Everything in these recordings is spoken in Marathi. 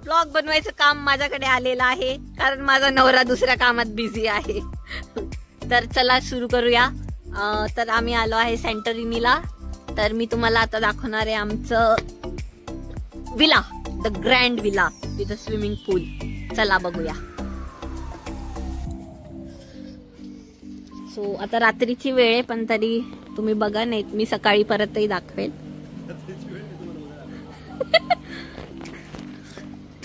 ब्लॉग बनवायचं काम माझ्याकडे आलेलं आहे, कारण माझा नवरा दुसऱ्या कामात बिझी आहे. तर चला सुरू करूया. तर आम्ही आलो आहे सॅन्टोरिनीला. तर मी तुम्हाला आता दाखवणार आहे आमचं villa, the grand villa with a swimming pool. चला बघूया. सो आता रात्रीची वेळ आहे, पण तरी तुम्ही बघा, नाही मी सकाळी परतही दाखवेल.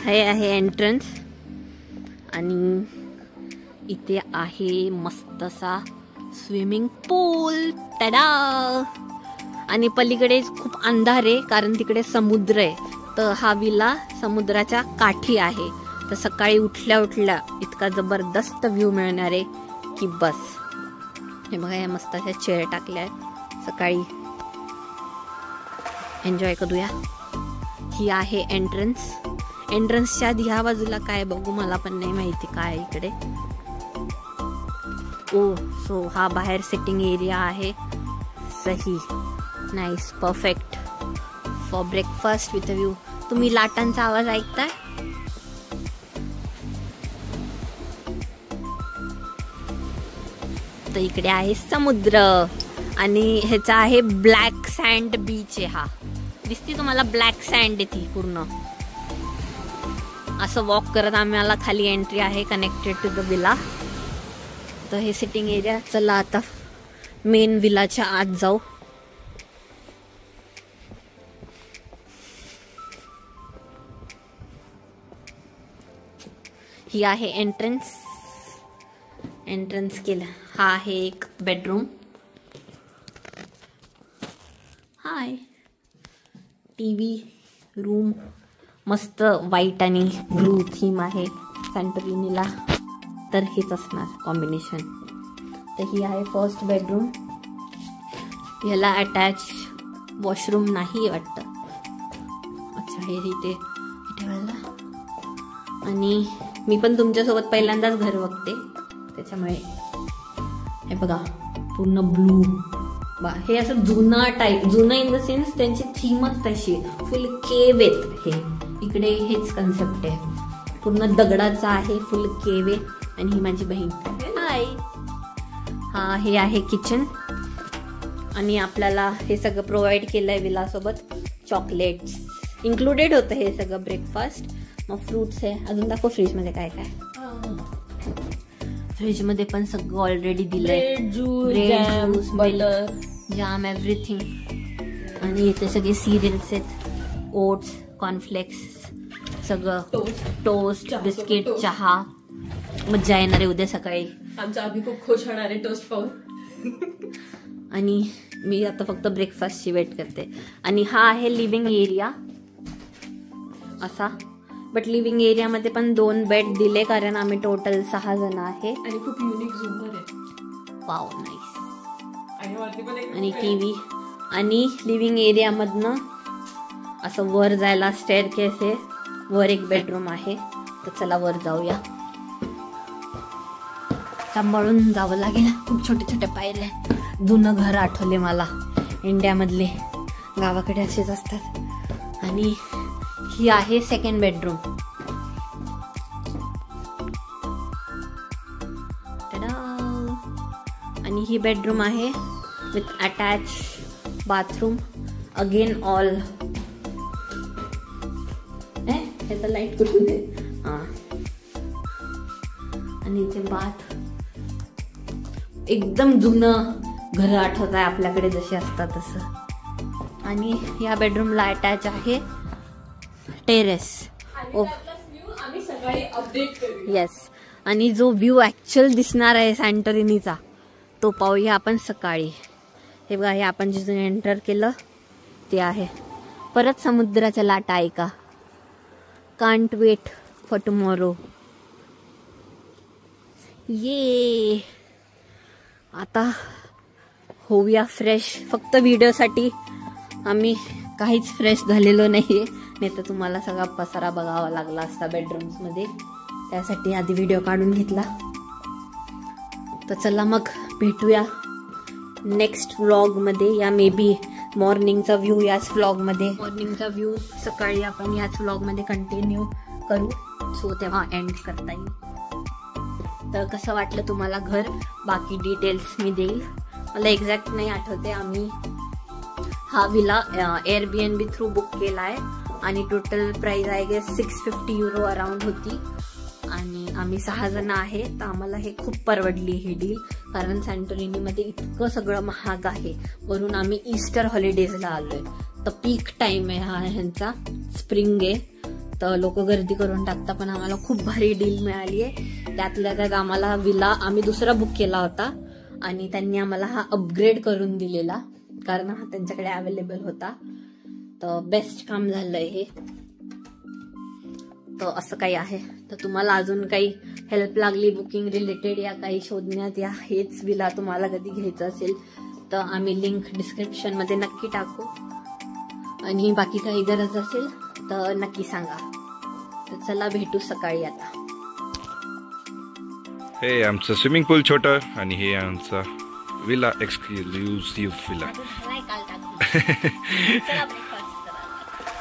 हे आहे एंट्रन्स आणि इथे आहे मस्तसा स्विमिंग पूल. टडा. आणि पलीकडे खूप अंधार आहे, कारण तिकडे समुद्र आहे. तर हा विला समुद्राच्या काठी आहे. तर सकाळी उठल्या उठल्या इतका जबरदस्त व्ह्यू मिळणार आहे की बस. हे बघा, या मस्त अशा चेअर टाकल्या आहेत. सकाळी एन्जॉय करूया. ही आहे एंट्रन्स. एंट्रन्सच्या आधी ह्या बाजूला काय बघू, मला पण नाही माहिती काय इकडे. ओ सो हा बाहेर सिटिंग एरिया आहे. सही, nice, perfect for breakfast with a view. तुम्ही लाटांचा आवाज ऐकताय? तर इकडे आहे समुद्र आणि ह्याचा आहे ब्लॅक सँड बीच आहे. हा दिसते तुम्हाला ब्लॅक सँड आहे ती पूर्ण. असं वॉक करत आम्हाला खाली एंट्री आहे कनेक्टेड टू द विला. तर हे सिटिंग एरिया. चला आता मेन विलाच्या आत जाऊ. ही आहे एंट्रन्स. एंट्रन्स केलं. हा आहे एक बेडरूम. हाय, टीव्ही रूम. मस्त व्हाईट आणि ब्लू थीम आहे सॅन्टोरिनीला. तर हेच असणार कॉम्बिनेशन. तर ही आहे फर्स्ट बेडरूम. ह्याला अटॅच वॉशरूम नाही वाटतं. अच्छा, हे इथे ठेवायला. आणि मी पण तुमच्यासोबत पहिल्यांदाच घर बघते, त्याच्यामुळे हे बघा पूर्ण ब्लू. हे असं जुना टाईप, जुना इन द सेन्स त्यांची थीमच तशी. फुल केव आहेत हे. इकडे हेच कन्सेप्ट आहे. पूर्ण दगडाचा आहे, फुल केव आहे. आणि ही माझी बहीण. हाय. हा हे आहे किचन. आणि आपल्याला हे सगळं प्रोव्हाइड केलंय विलासोबत. चॉकलेट्स इन्क्लुडेड होतं हे सगळं ब्रेकफास्ट. मग फ्रुट्स आहे. अजून दाखव फ्रीजमध्ये काय काय. फ्रीजमध्ये पण सगळं ऑलरेडी दिलंय. ज्यूस, बटर, जाम, एव्हरीथिंग. आणि इथे सगळे सिरियल्स आहेत. ओट्स, कॉर्नफ्लेक्स, सगळं. टोस्ट, बिस्किट, चहा. मज्जा येणार आहे उद्या सकाळी. आमचा अभि खूप खुश होणार आहे टोस्ट पाहून. आणि मी आता फक्त ब्रेकफास्टची वेट करते. आणि हा आहे लिव्हिंग एरिया असा. बट लिव्हिंग एरियामध्ये पण 2 बेड दिले, कारण आम्ही टोटल 6 जण आहे. आणि खूप युनिक झुंबर आहे. Wow, nice. आणि टीव्ही. आणि लिव्हिंग एरियामधनं असं वर जायला स्टेअरकेस आहे. वर एक बेडरूम आहे. तर चला वर जाऊया. सांभाळून जावं लागेल. खूप छोटे छोटे पायऱ्या. जुनं घर आठवले मला इंडियामधले. गावाकडे असेच असतात. आणि ही आहे सेकंड बेडरूम. आणि ही बेडरूम आहे with attach bathroom. Again all. हे तर लाईट कुठून आहे. हा. आणि इथे बाथ. एकदम जुनं घर आठवत आहे आपल्याकडे जसे असतात तसं. आणि या बेडरूमला अटॅच आहे टेरेस. आम्ही सकाळी अपडेट करू. येस. आणि जो व्ह्यू ऍक्च्युअल दिसणार आहे सॅन्टोरिनीचा तो पाहूया आपण सकाळी. हे बघा, हे आपण जिथून एंटर केलं ते आहे. परत समुद्राच्या लाटा ऐका. Can't wait for tomorrow. ये आता होऊया फ्रेश. फक्त व्हिडिओसाठी आम्ही काहीच फ्रेश झालेलो नाहीये, नाही तर तुम्हाला सगळा पसारा बघावा लागला असता बेडरूम्समध्ये. त्यासाठी आधी व्हिडिओ काढून घेतला. तर चला मग भेटूया नेक्स्ट व्लॉगमध्ये, या मे बी मॉर्निंगचा व्ह्यू याच व्लॉगमध्ये. मॉर्निंगचा व्ह्यू सकाळी आपण याच व्लॉगमध्ये कंटिन्यू करू सो तेव्हा एंड करता येईल. तर कसं वाटलं तुम्हाला घर, बाकी डिटेल्स मी देईल. मला एक्झॅक्ट नाही आठवते. आम्ही हा विला एअरबीएनबी थ्रू बुक केला आहे आणि total price I guess 650 euro around होती आणि आम्ही 6 जण आहे. तर आम्हाला हे खूप परवडली ही डील, कारण सॅन्टोरिनीमध्ये इतकं सगळं महाग आहे. वरून आम्ही ईस्टर हॉलिडेजला आलोय, तर पीक टाइम आहे हा ह्यांचा, स्प्रिंग आहे, तर लोक गर्दी करून टाकतात. पण आम्हाला खूप भारी डील मिळाली आहे. त्यातल्या त्यात आम्हाला विला आम्ही दुसरा बुक केला होता आणि त्यांनी आम्हाला हा अपग्रेड करून दिलेला, कारण हा त्यांच्याकडे अवेलेबल होता. तर बेस्ट काम झालंय हे. तर असं काही आहे. तर तुम्हाला अजून काही हेल्प लागली बुकिंग रिलेटेड या काही शोधण्यात, या हेच विला तुम्हाला कधी घ्यायचं असेल तर आम्ही लिंक डिस्क्रिप्शन मध्ये नक्की टाकू. आणि बाकी काही गरज असेल तर नक्की सांगा. तर चला भेटू सकाळी आता. हे आमचं स्विमिंग पूल छोटं आणि हे आमचा विला, एक्सक्लुसिव्ह विला.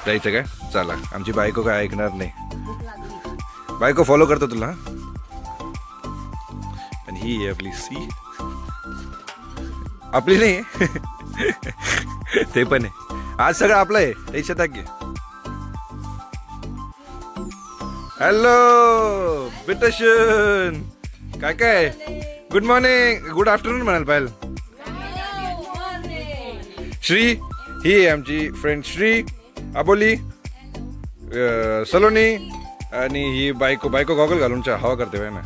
जायचं काय? चला. आमची बायको काय ऐकणार नाही. बायको फॉलो करतो तुला. आणि ही आपली सी, आपली नाही ते पण आहे. आज सगळं आपलं आहे, टेन्शन टाक घे. हॅलो बिटशन, काय काय? गुड मॉर्निंग, गुड आफ्टरनून म्हणाल पाहिजे. श्री, ही आहे आमची फ्रेंड श्री, आबोली, सलोनी आणि ही बायको. बायको गॉगल घालून हवा करते बाय ना.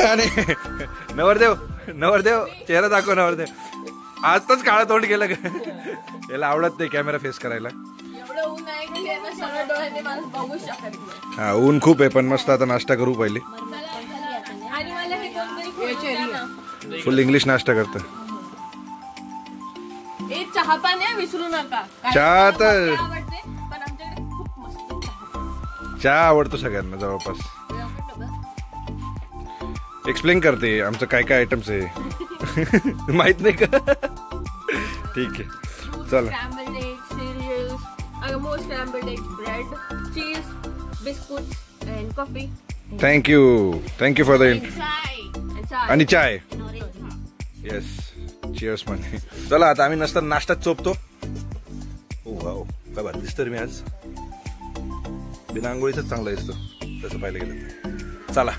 आणि नवरदेव, नवरदेव चेहरा दाखव. नवरदेव आजच काळं तोंड गेलं का? याला आवडत नाही कॅमेरा फेस करायला. हा ऊन खूप आहे, पण मस्त. आता नाश्ता करू पहिले. फुल इंग्लिश नाश्ता करतं. चहा पण आहे, विसरू नका. चहा तर पण आमच्याकडे खूप मस्त चहा आवडतो सगळ्यांना जवळपास. एक्सप्लेन करते आमचं काय काय आयटम्स आहे. माहित नाही का? ठीक आहे, चला. Scrambled eggs, cereals, scrambled eggs, bread, cheese, biscuit and coffee. Thank you for the आणि चाय. येस, चिअर्स म्हणे. चला आता आम्ही नाश्त्यात चोपतो. ओ वाव, काय भारी दिसतो मी आज. बिना आंघोळीच चांगला दिसतो तसं पाहिलं गेलं. चला.